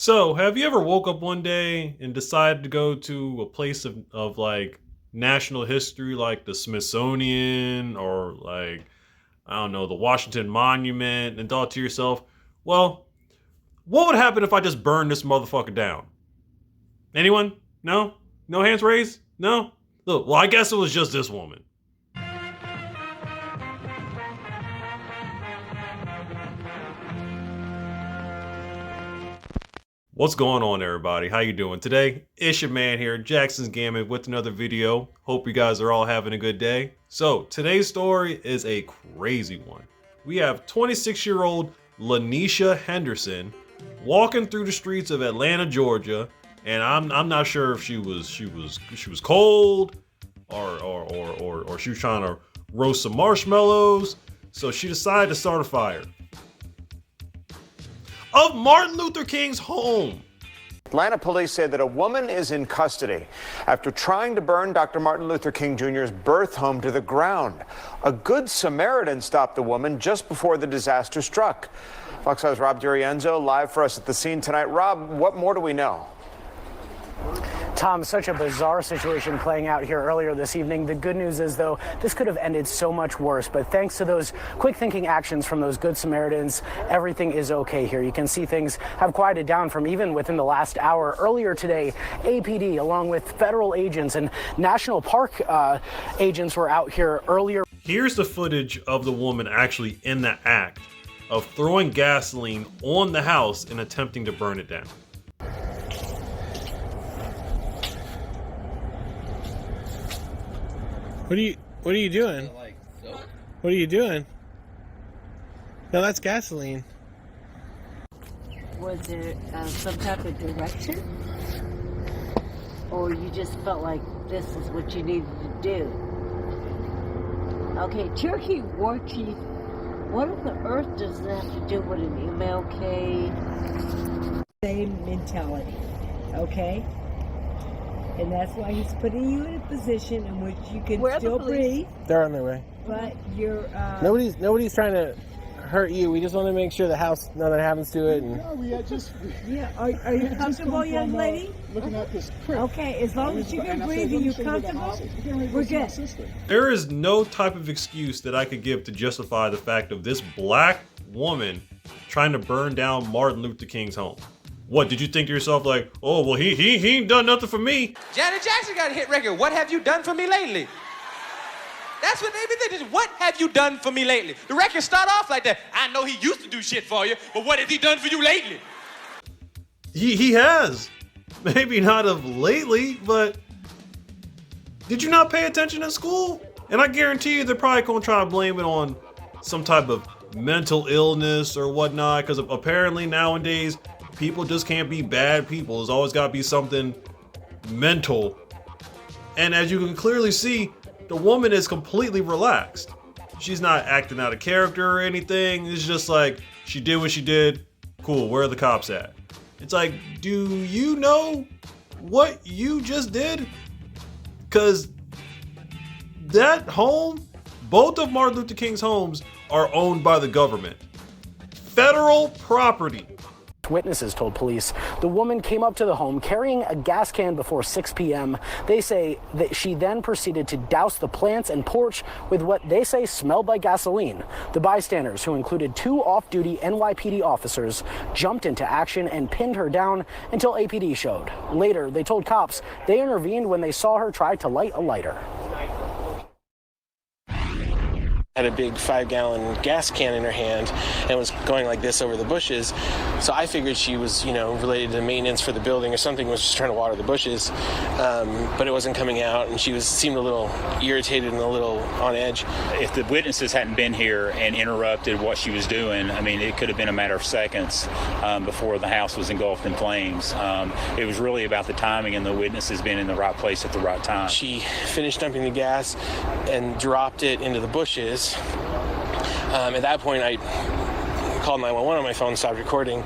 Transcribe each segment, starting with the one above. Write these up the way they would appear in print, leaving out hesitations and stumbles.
So, have you ever woke up one day and decided to go to a place of like national history, like the Smithsonian or like, I don't know, the Washington Monument, and thought to yourself, well, what would happen if I just burned this motherfucker down? Anyone? No? No hands raised? No? Look, well, I guess it was just this woman. What's going on, everybody? How you doing today? It's your man here, Jackson's Gaming, with another video. Hope you guys are all having a good day. So today's story is a crazy one. We have 26-year-old Lanisha Henderson walking through the streets of Atlanta, Georgia, and I'm not sure if she was cold or she was trying to roast some marshmallows, so she decided to start a fire of Martin Luther King's home. Atlanta police say that a woman is in custody after trying to burn Dr. Martin Luther King Jr.'s birth home to the ground. A good Samaritan stopped the woman just before the disaster struck. Fox 5's Rob DiRienzo live for us at the scene tonight. Rob, what more do we know? Tom, such a bizarre situation playing out here earlier this evening. The good news is, though, this could have ended so much worse. But thanks to those quick thinking actions from those good Samaritans, everything is okay here. You can see things have quieted down from even within the last hour. Earlier today, APD, along with federal agents and national park agents, were out here earlier. Here's the footage of the woman actually in the act of throwing gasoline on the house and attempting to burn it down. What are you doing? What are you doing? No, that's gasoline. Was there some type of direction? Or you just felt like this is what you needed to do? Okay, Cherokee War Chief, what on the earth does that have to do with an MLK? Same mentality, okay? And that's why he's putting you in a position in which you can still breathe, They're on their way. but you're Nobody's trying to hurt you. We just want to make sure the house nothing happens to it. And No, we had just yeah. Are you just comfortable, come young from, lady? looking at this crib. Okay, as long as you can And I said, breathe "Let and me you're show you where the comfortable, house is. You can't really we're go see my good. sister." There is no type of excuse that I could give to justify the fact of this black woman trying to burn down Martin Luther King's home. What, did you think to yourself like, oh, well, he ain't done nothing for me? Janet Jackson got a hit record. What have you done for me lately? That's what they be thinking. What have you done for me lately? The record start off like that. I know he used to do shit for you, but what has he done for you lately? He has. Maybe not of lately, but did you not pay attention in school? And I guarantee you they're probably gonna try to blame it on some type of mental illness or whatnot, because apparently nowadays people just can't be bad people. There's always gotta be something mental. And as you can clearly see, the woman is completely relaxed. She's not acting out of character or anything. It's just like, she did what she did. Cool, where are the cops at? It's like, do you know what you just did? Because that home, both of Martin Luther King's homes, are owned by the government. Federal property. Witnesses told police the woman came up to the home carrying a gas can before 6 p.m. They say that she then proceeded to douse the plants and porch with what they say smelled like gasoline. The bystanders, who included 2 off-duty NYPD officers, jumped into action and pinned her down until APD showed. Later, they told cops they intervened when they saw her try to light a lighter. had a big 5-gallon gas can in her hand and was going like this over the bushes. So I figured she was, related to maintenance for the building or something, was just trying to water the bushes. But it wasn't coming out, and she seemed a little irritated and a little on edge. If the witnesses hadn't been here and interrupted what she was doing, it could have been a matter of seconds before the house was engulfed in flames. It was really about the timing and the witnesses being in the right place at the right time. She finished dumping the gas and dropped it into the bushes. At that point, I called 911 on my phone and stopped recording.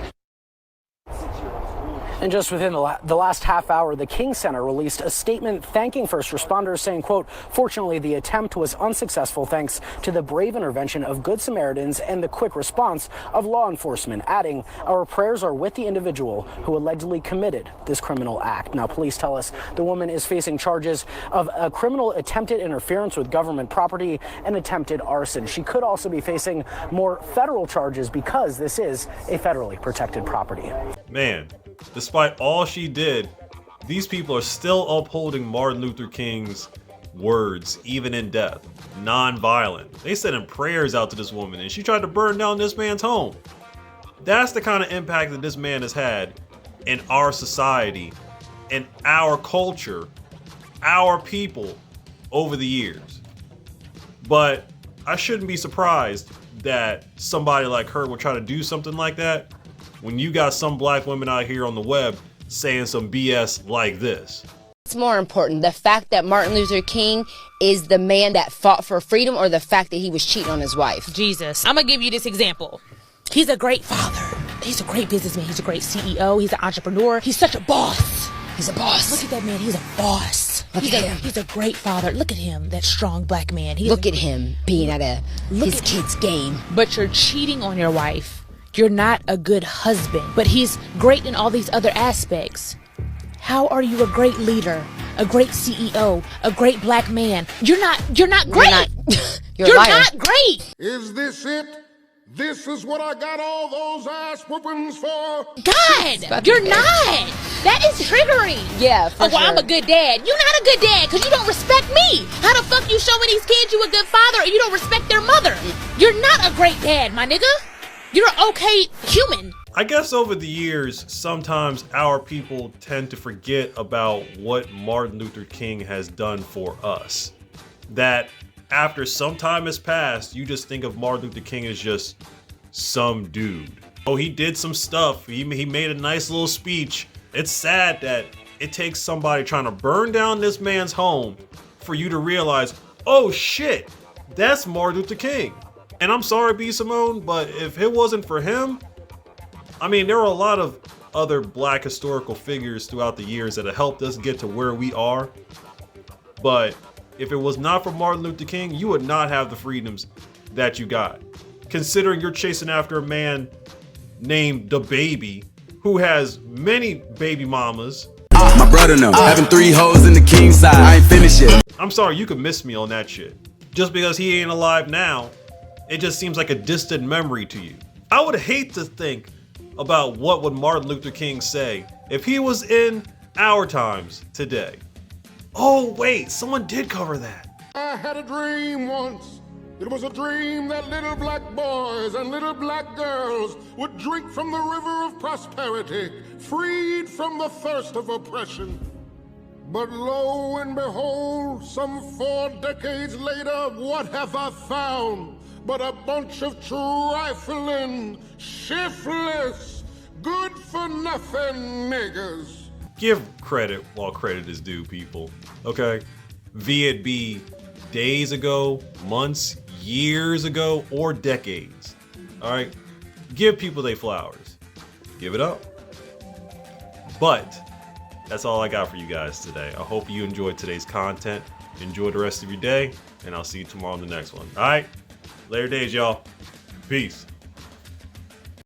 And just within the last half hour, the King Center released a statement thanking first responders, saying, quote, "Fortunately, the attempt was unsuccessful thanks to the brave intervention of Good Samaritans and the quick response of law enforcement," adding, "Our prayers are with the individual who allegedly committed this criminal act." Now, police tell us the woman is facing charges of a criminal attempted interference with government property and attempted arson. She could also be facing more federal charges because this is a federally protected property. Man, despite all she did, these people are still upholding Martin Luther King's words, even in death. Non-violent. They sending prayers out to this woman, and she tried to burn down this man's home. That's the kind of impact that this man has had in our society, in our culture, our people over the years. But I shouldn't be surprised that somebody like her would try to do something like that when you got some black women out here on the web saying some BS like this. What's more important, the fact that Martin Luther King is the man that fought for freedom, or the fact that he was cheating on his wife? Jesus. I'm gonna give you this example. He's a great father. He's a great businessman. He's a great CEO. He's an entrepreneur. He's such a boss. He's a boss. Look at that man. He's a boss. Look at him. He's a great father. Look at him, that strong black man. Look at him being at his kid's game. But you're cheating on your wife. You're not a good husband. But he's great in all these other aspects. How are you a great leader, a great CEO, a great black man? You're not great. You're not great. Is this it? This is what I got all those ass whoopings for? God, you're not. That is triggering. Yeah, for sure. I'm a good dad. You're not a good dad because you don't respect me. How the fuck you showing these kids you a good father and you don't respect their mother? You're not a great dad, my nigga. You're an okay human. I guess over the years, sometimes our people tend to forget about what Martin Luther King has done for us. That after some time has passed, you just think of Martin Luther King as just some dude. Oh, he did some stuff. He made a nice little speech. It's sad that it takes somebody trying to burn down this man's home for you to realize, oh shit, that's Martin Luther King. And I'm sorry, B. Simone, but if it wasn't for him, I mean, there are a lot of other black historical figures throughout the years that have helped us get to where we are. But if it was not for Martin Luther King, you would not have the freedoms that you got. Considering you're chasing after a man named DaBaby, who has many baby mamas. My brother know, having 3 hoes in the king side, I ain't finished yet. I'm sorry, you can miss me on that shit. Just because he ain't alive now, it just seems like a distant memory to you. I would hate to think about what would Martin Luther King say if he was in our times today. Oh wait, someone did cover that. I had a dream once. It was a dream that little black boys and little black girls would drink from the river of prosperity, freed from the thirst of oppression. But lo and behold, some 4 decades later, what have I found but a bunch of trifling, shiftless, good-for-nothing niggas? Give credit while credit is due, people, okay? Be it be days ago, months, years ago, or decades, all right? Give people their flowers. Give it up. But that's all I got for you guys today. I hope you enjoyed today's content. Enjoy the rest of your day, and I'll see you tomorrow on the next one. All right? Later days, y'all. Peace.